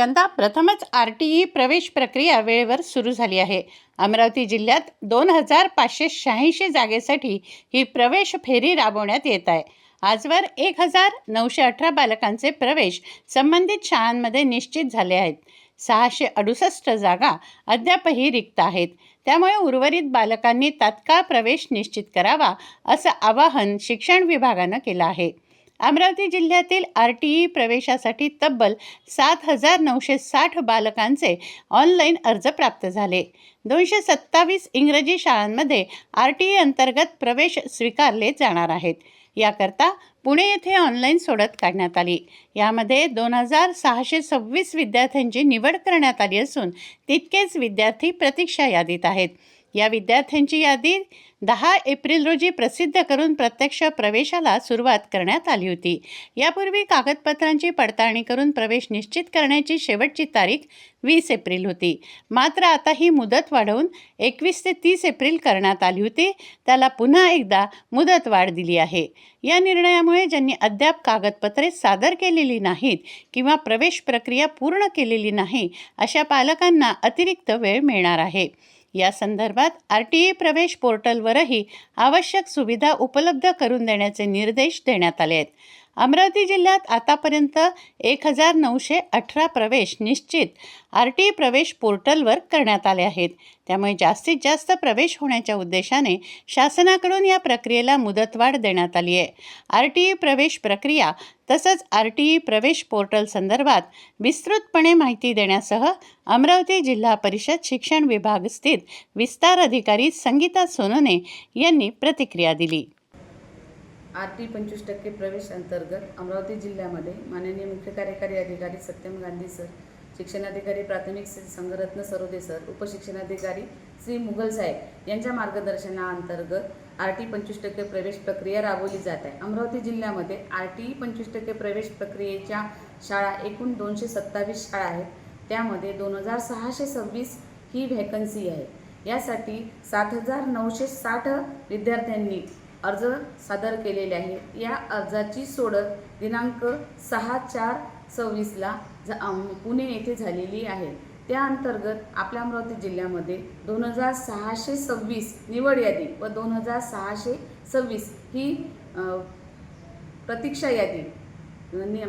यंदा प्रथमच RTE प्रवेश प्रक्रिया वेळेवर सुरू झाली आहे. अमरावती जिल्ह्यात 2586 जागेसाठी ही प्रवेश फेरी राबवण्यात येत आहे. आजवर 1918 बालकांचे प्रवेश संबंधित शाळांमध्ये निश्चित झाले आहेत. 668 जागा अद्यापही रिक्त आहेत. त्यामुळे उर्वरित बालकांनी तात्काळ प्रवेश निश्चित करावा असं आवाहन शिक्षण विभागानं केलं आहे. अमरावती जिल्ह्यातील RTE प्रवेशासाठी तब्बल 7960 बालकांचे ऑनलाईन अर्ज प्राप्त झाले. 227 इंग्रजी शाळांमध्ये RTE अंतर्गत प्रवेश स्वीकारले जाणार आहेत. याकरता पुणे येथे ऑनलाईन सोडत काढण्यात आली. यामध्ये 2626 विद्यार्थ्यांची निवड करण्यात आली असून तितकेच विद्यार्थी प्रतीक्षा यादीत आहेत. या विद्यार्थ्यांची यादी 10 एप्रिल रोजी प्रसिद्ध करून प्रत्यक्ष प्रवेशाला सुरुवात करण्यात आली होती. यापूर्वी कागदपत्रांची पडताळणी करून प्रवेश निश्चित करण्याची शेवटची तारीख 20 एप्रिल होती. मात्र आता ही मुदत वाढवून 21 ते 30 एप्रिल करण्यात आली होती. त्याला पुन्हा एकदा मुदतवाढ दिली आहे. या निर्णयामुळे ज्यांनी अद्याप कागदपत्रे सादर केलेली नाहीत किंवा प्रवेश प्रक्रिया पूर्ण केलेली नाही अशा पालकांना अतिरिक्त वेळ मिळणार आहे. या संदर्भात RTE प्रवेश पोर्टलवरही आवश्यक सुविधा उपलब्ध करून देण्याचे निर्देश देण्यात आले आहेत. अमरावती जिल्ह्यात आतापर्यंत 1918 प्रवेश निश्चित RTE प्रवेश पोर्टलवर करण्यात आले आहेत. त्यामुळे जास्तीत जास्त प्रवेश होण्याच्या उद्देशाने शासनाकडून या प्रक्रियेला मुदतवाढ देण्यात आली आहे. RTE प्रवेश प्रक्रिया तसंच RTE प्रवेश पोर्टल संदर्भात विस्तृतपणे माहिती देण्यासह अमरावती जिल्हा परिषद शिक्षण विभाग स्थित विस्तार अधिकारी संगीता सोनोने यांनी प्रतिक्रिया दिली. RTE 25% प्रवेश अंतर्गत अमरावती जिल्ह्यामध्ये माननीय मुख्य कार्यकारी अधिकारी सत्यम गांधी सर, शिक्षणाधिकारी प्राथमिक श्री संघरत्न सरोदे सर, उपशिक्षणाधिकारी श्री मुघल साहेब यांच्या मार्गदर्शनाअंतर्गत RTE 25% प्रवेश प्रक्रिया राबवली जात आहे. अमरावती जिल्ह्यामध्ये RTE 25% प्रवेश प्रक्रियेच्या शाळा एकूण 227 शाळा आहेत. त्यामध्ये 2626 ही व्हॅकन्सी आहे. यासाठी 7960 विद्यार्थ्यांनी अर्ज सादर केलेले आहे. या अर्जाची सोडत दिनांक 6/4/26ला पुणे येथे झालेली आहे. त्या अंतर्गत आपल्या अमरावती जिल्ह्यामध्ये 2626 निवड यादी व 2626 ही प्रतीक्षा यादी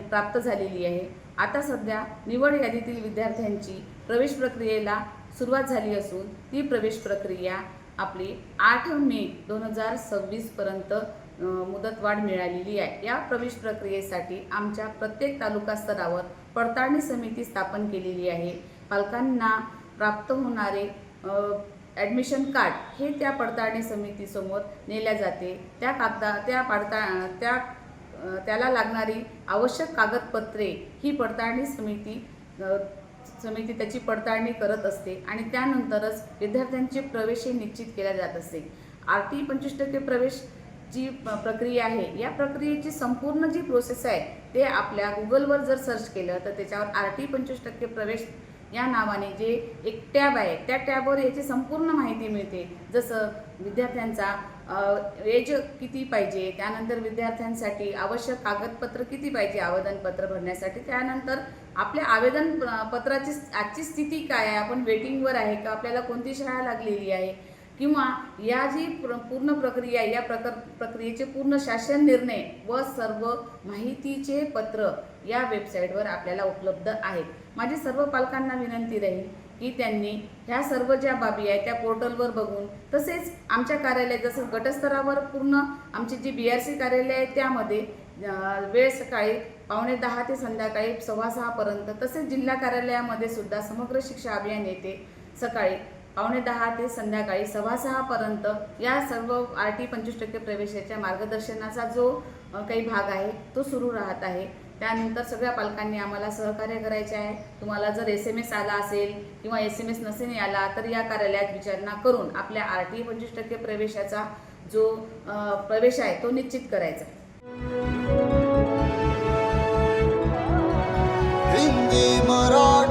प्राप्त झालेली आहे. आता सध्या निवड यादीतील विद्यार्थ्यांची प्रवेश प्रक्रियेला सुरुवात झाली असून ती प्रवेश प्रक्रिया आपली 8 मे 2026 पर्यंत मुदतवाढ मिळालेली आहे. या प्रवेश प्रक्रियेसाठी आमच्या प्रत्येक तालुका स्तरावर पडताळणी समिती स्थापन केलेली आहे. पालकांना प्राप्त होणारे ॲडमिशन कार्ड हे त्या पडताळणी समितीसमोर नेल्या जाते. त्याला लागणारी आवश्यक कागदपत्रे ही पडताळणी समिती त्याची पडताळणी करत असते आणि त्यानंतरच विद्यार्थ्यांचे प्रवेश निश्चित केला जात असते. RTE 25% प्रवेश जी प्रक्रिया आहे या प्रक्रियेची संपूर्ण जी प्रोसेस आहे ते आपल्या गुगलवर जर सर्च केलं तर त्याच्यावर RTE 25% प्रवेश या नावाने जे एक टॅब आहे त्या टॅबवर याची संपूर्ण माहिती मिळते. जसं विद्यार्थ्यांचा एज किती पाहिजे, त्यानंतर विद्यार्थ्यांसाठी आवश्यक कागदपत्र किती पाहिजे आवेदनपत्र भरण्यासाठी, त्यानंतर आपल्या आवेदन पत्राची आजची स्थिती काय आहे, आपण वेटिंगवर आहे का, आपल्याला कोणती शाळा लागलेली आहे किंवा या जी पूर्ण प्रक्रिया या प्रक्रियेचे पूर्ण शासन निर्णय व सर्व माहितीचे पत्र या वेबसाईटवर आपल्याला उपलब्ध आहेत. माझी सर्व पालकांना विनंती राहील की त्यांनी ह्या सर्व ज्या बाबी आहेत त्या पोर्टलवर बघून, तसेच आमच्या कार्यालयात जसं गटस्तरावर पूर्ण आमची जी BRC कार्यालय आहे त्यामध्ये वेळ सकाळी 9:45 ते संध्याकाळी 6:15 पर्यंत, तसेच जिल्हा कार्यालयामध्ये सुद्धा समग्र शिक्षा अभियान येते सकाळी 9:15 ते संध्याकाळी 6:15 पर्यंत. या सर्व RTE 25% प्रवेशाच्या मार्गदर्शनाचा जो काही भाग आहे तो सुरू राहत आहे. त्यानंतर सगळ्या पालकांनी आम्हाला सहकार्य करायचे आहे. तुम्हाला जर SMS आला असेल किंवा SMS नसेल आला तर या कार्यालयात विचारणा करून आपल्या RTE 25% प्रवेशाचा जो प्रवेश आहे तो निश्चित करायचा. हिंदी मराठी